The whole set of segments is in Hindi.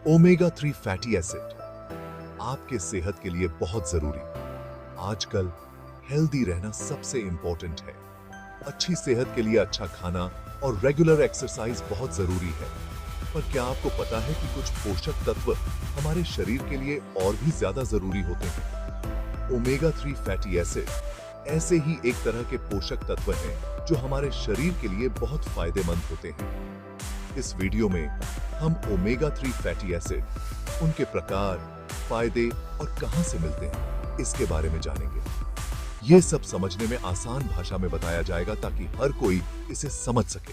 ओमेगा 3 फैटी एसिड आपके सेहत के लिए बहुत जरूरी। आजकल हेल्दी रहना सबसे इंपॉर्टेंट है। अच्छी सेहत के लिए अच्छा खाना और रेगुलर एक्सरसाइज बहुत जरूरी है। पर क्या आपको पता है कि कुछ पोषक तत्व हमारे शरीर के लिए और भी ज्यादा जरूरी होते हैं? ओमेगा 3 फैटी एसिड ऐसे ही एक तरह के पोषक तत्व हैं जो हमारे शरीर के लिए बहुत फायदेमंद होते हैं। इस वीडियो में हम ओमेगा 3 फैटी एसिड, उनके प्रकार, फायदे और कहां से मिलते हैं, इसके बारे में जानेंगे। यह सब समझने में आसान भाषा में बताया जाएगा ताकि हर कोई इसे समझ सके।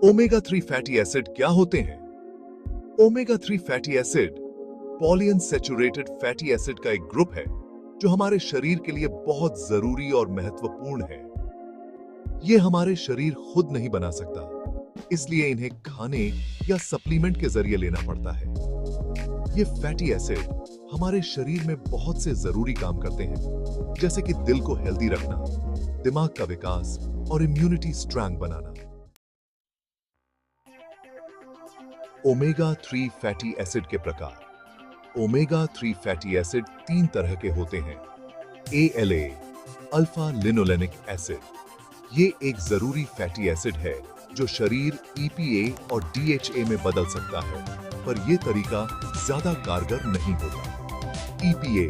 ओमेगा 3 फैटी एसिड क्या होते हैं? Omega 3 fatty acid polyunsaturated fatty acid का एक ग्रुप है जो हमारे शरीर के लिए बहुत जरूरी और महत्वपूर्ण है। ये हमारे शरीर खुद नहीं बना सकता, इसलिए इन्हें खाने या सप्लीमेंट के जरिए लेना पड़ता है। ये फैटी एसिड हमारे शरीर में बहुत से जरूरी काम करते हैं, जैसे कि दिल को हेल्दी रखना, दिमाग का विकास और इम्यूनिटी स्ट्रांग बनाना। ओमेगा 3 फैटी एसिड के प्रकार। ओमेगा 3 फैटी एसिड 3 तरह के होते हैं। ALA, अल्फा लिनोलेनिक एसिड, ये एक जरूरी फैटी एसिड है जो शरीर EPA और DHA में बदल सकता है, पर यह तरीका ज्यादा कारगर नहीं होता। EPA,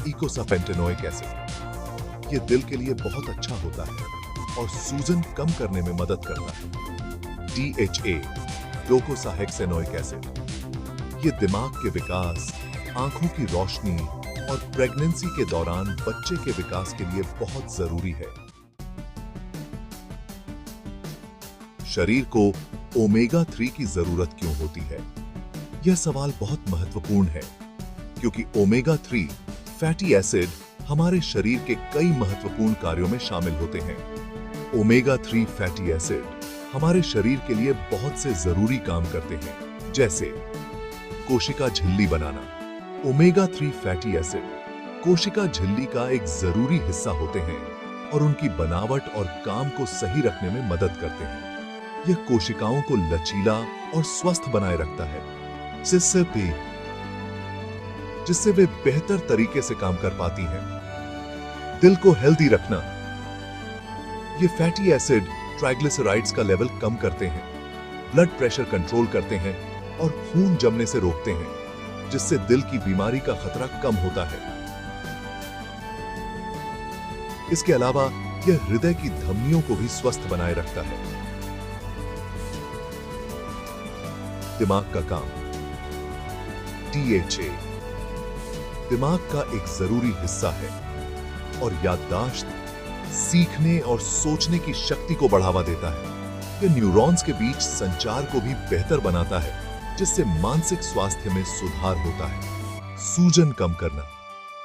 ईकोसापेंटेनोइक एसिड, ये दिल के लिए बहुत अच्छा होता है और सूजन कम करने में मदद करता है। DHA, डोकोसाहेक्सेनोइक एसिड, ये दिमाग के विकास, आंखों की रोशनी और प्रेगनेंसी के दौरान बच्चे के विकास के लिए बहुत जरूरी है। शरीर को ओमेगा 3 की जरूरत क्यों होती है? यह सवाल बहुत महत्वपूर्ण है, क्योंकि ओमेगा 3 फैटी एसिड हमारे शरीर के कई महत्वपूर्ण कार्यों में शामिल होते हैं। ओमेगा 3 फैटी एसिड हमारे शरीर के लिए बहुत से जरूरी काम करते हैं, जैसे कोशिका झिल्ली बनाना। ओमेगा 3 फैटी एसिड कोशिका झिल्ली का एक जरूरी हिस्सा होते हैं और उनकी बनावट और काम को सही रखने में मदद करते हैं। यह कोशिकाओं को लचीला और स्वस्थ बनाए रखता है, जिससे वे बेहतर तरीके से काम कर पाती हैं। दिल को हेल्दी रखना। ये फैटी एसिड ट्राइग्लिसराइड्स का लेवल कम करते हैं, ब्लड प्रेशर कंट्रोल करते हैं और खून जमने से रोकते हैं, जिससे दिल की बीमारी का खतरा कम होता है। इसके अलावा यह हृदय की धमनियों को भी स्वस्थ बनाए रखता है। दिमाग का काम। DHA दिमाग का एक जरूरी हिस्सा है और याददाश्त, सीखने और सोचने की शक्ति को बढ़ावा देता है। यह न्यूरॉन्स के बीच संचार को भी बेहतर बनाता है, जिससे मानसिक स्वास्थ्य में सुधार होता है। सूजन कम करना।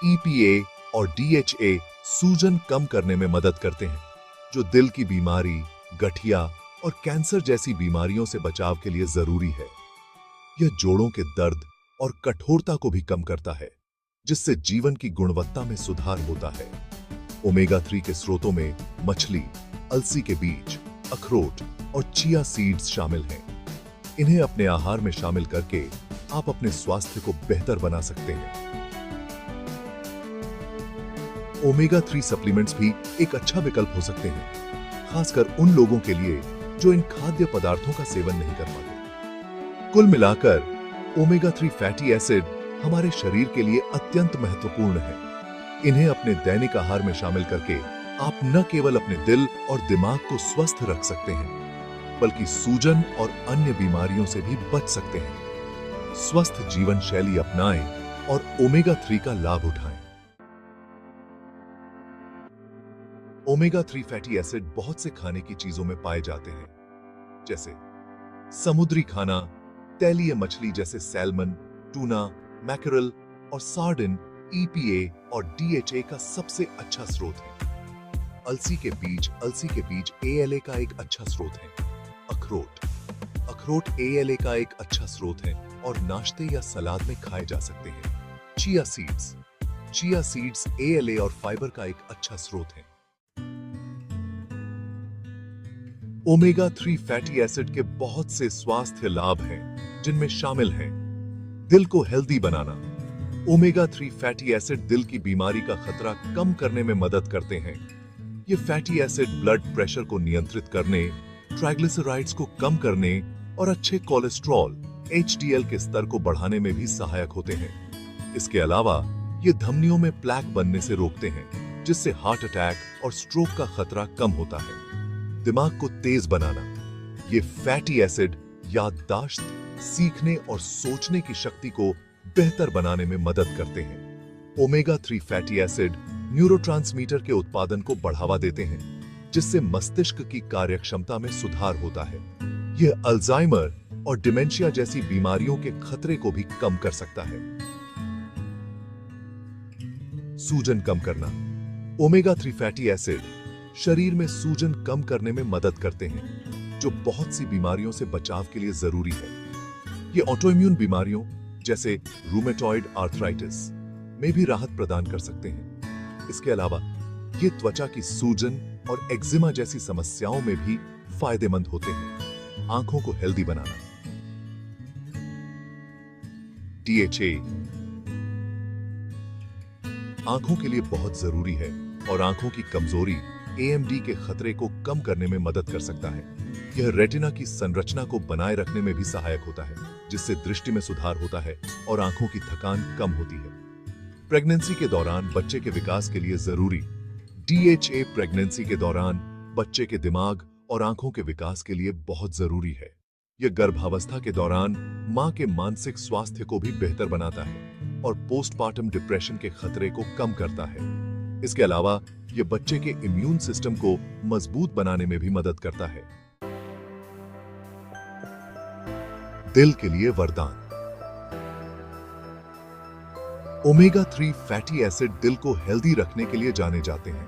EPA और DHA सूजन कम करने में मदद करते हैं, जो दिल की बीमारी, गठिया और कैंसर जैसी बीमारियों से बचाव के लिए जरूरी है। यह जोड़ों के दर्द और कठोरता को भी कम करता है, जिससे जीवन की गुणवत्ता में सुधार होता है। ओमेगा 3 के स्रोतों में मछली, अलसी के बीज, अखरोट और चिया सीड्स शामिल हैं। इन्हें अपने आहार में शामिल करके आप अपने स्वास्थ्य को बेहतर बना सकते हैं। ओमेगा 3 सप्लीमेंट्स भी एक अच्छा विकल्प हो सकते हैं, खासकर उन लोगों के लिए जो इन खाद्य पदार्थों का सेवन नहीं कर पाते। कुल मिलाकर ओमेगा 3 फैटी एसिड हमारे शरीर के लिए अत्यंत महत्वपूर्ण है। इन्हें अपने दैनिक आहार में शामिल करके आप न केवल अपने दिल और दिमाग को स्वस्थ रख सकते हैं, बल्कि सूजन और अन्य बीमारियों से भी बच सकते हैं। स्वस्थ जीवन शैली अपनाएं और ओमेगा 3 का लाभ उठाएं। ओमेगा 3 फैटी एसिड बहुत से खाने की चीजों में पाए जाते हैं, जैसे समुद्री खाना, तैलीय मछली जैसे सैल्मन, टूना, मैकरल और सार्डिन EPA और DHA का सबसे अच्छा स्रोत है। अलसी के बीज ALA का एक अच्छा स्रोत है। अखरोट ALA का एक अच्छा स्रोत है और नाश्ते या सलाद में खाए जा सकते हैं। चिया सीड्स ALA और फाइबर का एक अच्छा स्रोत है। ओमेगा 3 फैटी एसिड के बहुत से स्वास्थ्य लाभ हैं, जिनमें शामिल हैं दिल को हेल्दी बनाना। ओमेगा 3 फैटी एसिड दिल की बीमारी का खतरा कम करने में मदद करते हैं। ये फैटी एसिड ब्लड प्रेशर को नियंत्रित करने, ट्राइग्लिसराइड्स को कम करने और अच्छे कोलेस्ट्रॉल HDL के स्तर को बढ़ाने में भी सहायक होते हैं। इसके अलावा ये धमनियों में प्लैक बनने से रोकते हैं, जिससे हार्ट अटैक और स्ट्रोक का खतरा कम होता है। दिमाग को तेज बनाना। ये फैटी एसिड याददाश्त, सीखने और सोचने की शक्ति को बेहतर बनाने में मदद करते हैं। ओमेगा 3 फैटी एसिड न्यूरोट्रांसमीटर के उत्पादन को बढ़ावा देते हैं, जिससे मस्तिष्क की कार्यक्षमता में सुधार होता है। यह अल्जाइमर और डिमेंशिया जैसी बीमारियों के खतरे को भी कम कर सकता है। सूजन कम करना। ओमेगा 3 फैटी एसिड शरीर में सूजन कम करने में मदद करते हैं, जो बहुत सी बीमारियों से बचाव के लिए जरूरी है। ये ऑटोइम्यून बीमारियों जैसे रूमेटॉइड आर्थराइटिस में भी राहत प्रदान कर सकते हैं। इसके अलावा ये त्वचा की सूजन और एक्जिमा जैसी समस्याओं में भी फायदेमंद होते हैं। आंखों को हेल्दी बनाना। DHA आंखों के लिए बहुत जरूरी है और आंखों की कमजोरी AMD के खतरे को कम करने में मदद कर सकता है। यह रेटिना की संरचना को बनाए रखने में भी सहायक होता है, जिससे दृष्टि में सुधार होता है और आंखों की थकान कम होती है। प्रेगनेंसी के दौरान बच्चे के विकास के लिए जरूरी DHA प्रेगनेंसी के दौरान बच्चे के दिमाग और आंखों के विकास के लिए बहुत जरूरी है। यह गर्भावस्था के दौरान मां के मानसिक स्वास्थ्य को भी बेहतर बनाता है और पोस्टपार्टम डिप्रेशन के खतरे को कम करता है। इसके अलावा यह बच्चे के इम्यून सिस्टम को मजबूत बनाने में भी मदद करता है। दिल के लिए वरदान। ओमेगा 3 फैटी एसिड दिल को हेल्दी रखने के लिए जाने जाते हैं।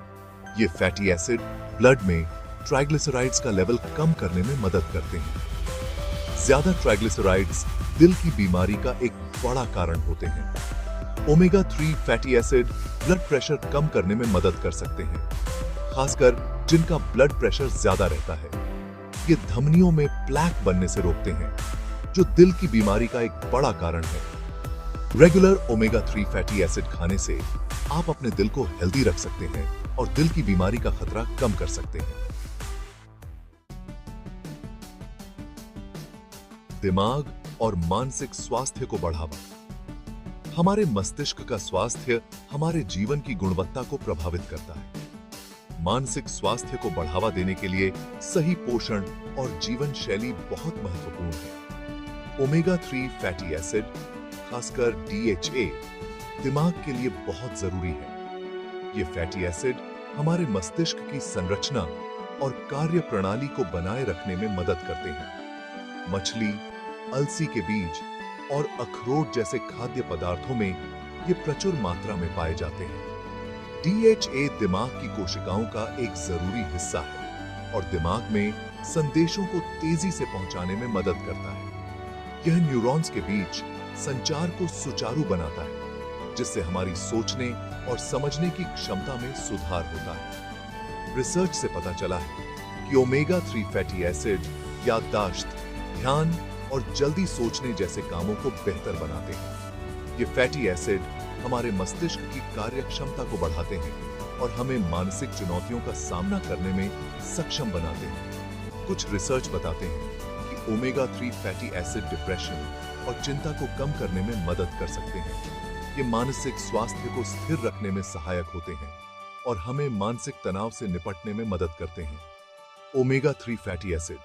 ये फैटी एसिड ब्लड में ट्राइग्लिसराइड्स का लेवल कम करने में मदद करते हैं। ज्यादा ट्राइग्लिसराइड्स दिल की बीमारी का एक बड़ा कारण होते हैं। Omega 3 fatty acid blood pressure कम करने में मदद कर सकते हैं, खासकर जिनका ब्लड प्रेशर ज्यादा रहता है। ये धमनियों में प्लैक बनने से रोकते हैं, जो दिल की बीमारी का एक बड़ा कारण है। रेगुलर ओमेगा 3 फैटी एसिड खाने से आप अपने दिल को हेल्दी रख सकते हैं और दिल की बीमारी का खतरा कम कर सकते हैं। दिमाग और मानसिक स्वास्थ्य को बढ़ावा। हमारे मस्तिष्क का स्वास्थ्य हमारे जीवन की गुणवत्ता को प्रभावित करता है। मानसिक स्वास्थ्य को बढ़ावा देने के लिए सही पोषण और जीवन शैली बहुत महत्वपूर्ण है। ओमेगा 3 फैटी एसिड, खासकर DHA, दिमाग के लिए बहुत जरूरी है। ये फैटी एसिड हमारे मस्तिष्क की संरचना और कार्य प्रणाली को बनाए रखने में मदद करते हैं। मछली, अलसी के बीज और अखरोट जैसे खाद्य पदार्थों में ये प्रचुर मात्रा में पाए जाते हैं। DHA दिमाग की कोशिकाओं का एक जरूरी हिस्सा है और दिमाग में संदेशों को तेजी से पहुंचाने में मदद करता है। यह न्यूरॉन्स के बीच संचार को सुचारू बनाता है, जिससे हमारी सोचने और समझने की क्षमता में सुधार होता है। रिसर्च से पता चला है कि ओमेगा 3 फैटी एसिड याददाश्त, ध्यान और जल्दी सोचने जैसे कामों को बेहतर बनाते हैं। ये फैटी एसिड हमारे मस्तिष्क की कार्यक्षमता को बढ़ाते हैं और हमें मानसिक चुनौतियों का सामना करने में सक्षम बनाते हैं। कुछ रिसर्च बताते हैं कि ओमेगा 3 फैटी एसिड डिप्रेशन और चिंता को कम करने में मदद कर सकते हैं। ये मानसिक स्वास्थ्य को स्थिर रखने में सहायक होते हैं और हमें मानसिक तनाव से निपटने में मदद करते हैं। ओमेगा 3 फैटी एसिड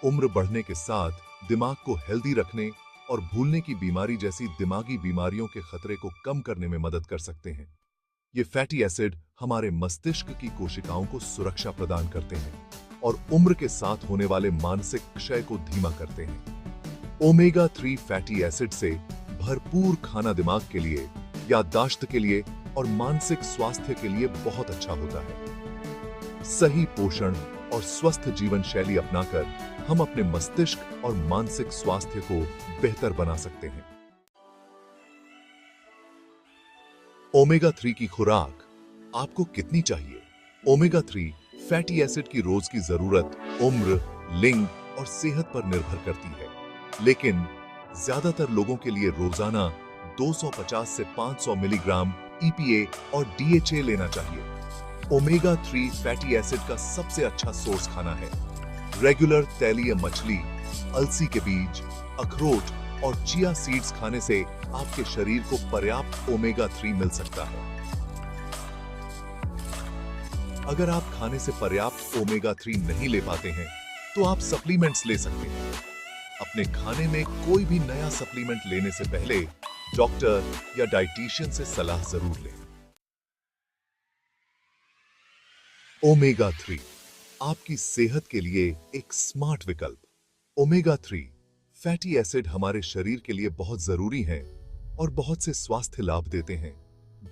उम्र बढ़ने के साथ दिमाग को हेल्दी रखने और भूलने की बीमारी जैसी दिमागी बीमारियों के खतरे को कम करने में मदद कर सकते हैं। ये फैटी एसिड हमारे मस्तिष्क की कोशिकाओं को सुरक्षा प्रदान करते हैं और उम्र के साथ होने वाले मानसिक क्षय को धीमा करते हैं। ओमेगा 3 फैटी एसिड से भरपूर खाना दिमाग के लिए, याददाश्त के लिए और मानसिक स्वास्थ्य के लिए बहुत अच्छा होता है। सही पोषण और स्वस्थ जीवन शैली अपनाकर हम अपने मस्तिष्क और मानसिक स्वास्थ्य को बेहतर बना सकते हैं। ओमेगा 3 की खुराक आपको कितनी चाहिए? ओमेगा 3 फैटी एसिड की रोज की जरूरत उम्र, लिंग और सेहत पर निर्भर करती है, लेकिन ज्यादातर लोगों के लिए रोजाना 250 से 500 मिलीग्राम EPA और DHA लेना चाहिए। ओमेगा 3 फैटी एसिड का सबसे अच्छा सोर्स खाना है। रेगुलर तैलीय मछली, अलसी के बीज, अखरोट और चिया सीड्स खाने से आपके शरीर को पर्याप्त ओमेगा 3 मिल सकता है। अगर आप खाने से पर्याप्त ओमेगा 3 नहीं ले पाते हैं, तो आप सप्लीमेंट्स ले सकते हैं। अपने खाने में कोई भी नया सप्लीमेंट लेने से पहले डॉक्टर या डाइटिशियन से सलाह जरूर लें। ओमेगा 3 आपकी सेहत के लिए एक स्मार्ट विकल्प। ओमेगा 3 फैटी एसिड हमारे शरीर के लिए बहुत जरूरी हैं और बहुत से स्वास्थ्य लाभ देते हैं।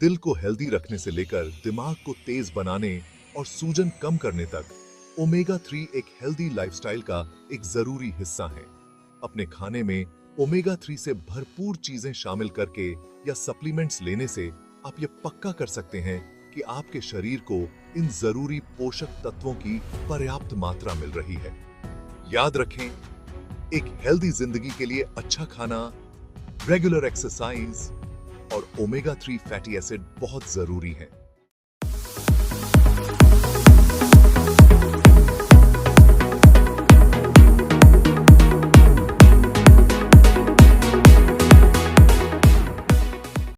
दिल को हेल्दी रखने से लेकर दिमाग को तेज बनाने और सूजन कम करने तक ओमेगा 3 एक हेल्दी लाइफस्टाइल का एक जरूरी हिस्सा है। अपने खाने में ओमेगा 3 से भरपूर चीजें शामिल करके या सप्लीमेंट्स लेने से आप ये पक्का कर सकते हैं कि आपके शरीर को इन जरूरी पोषक तत्वों की पर्याप्त मात्रा मिल रही है। याद रखें, एक हेल्दी जिंदगी के लिए अच्छा खाना, रेगुलर एक्सरसाइज और ओमेगा 3 फैटी एसिड बहुत जरूरी है।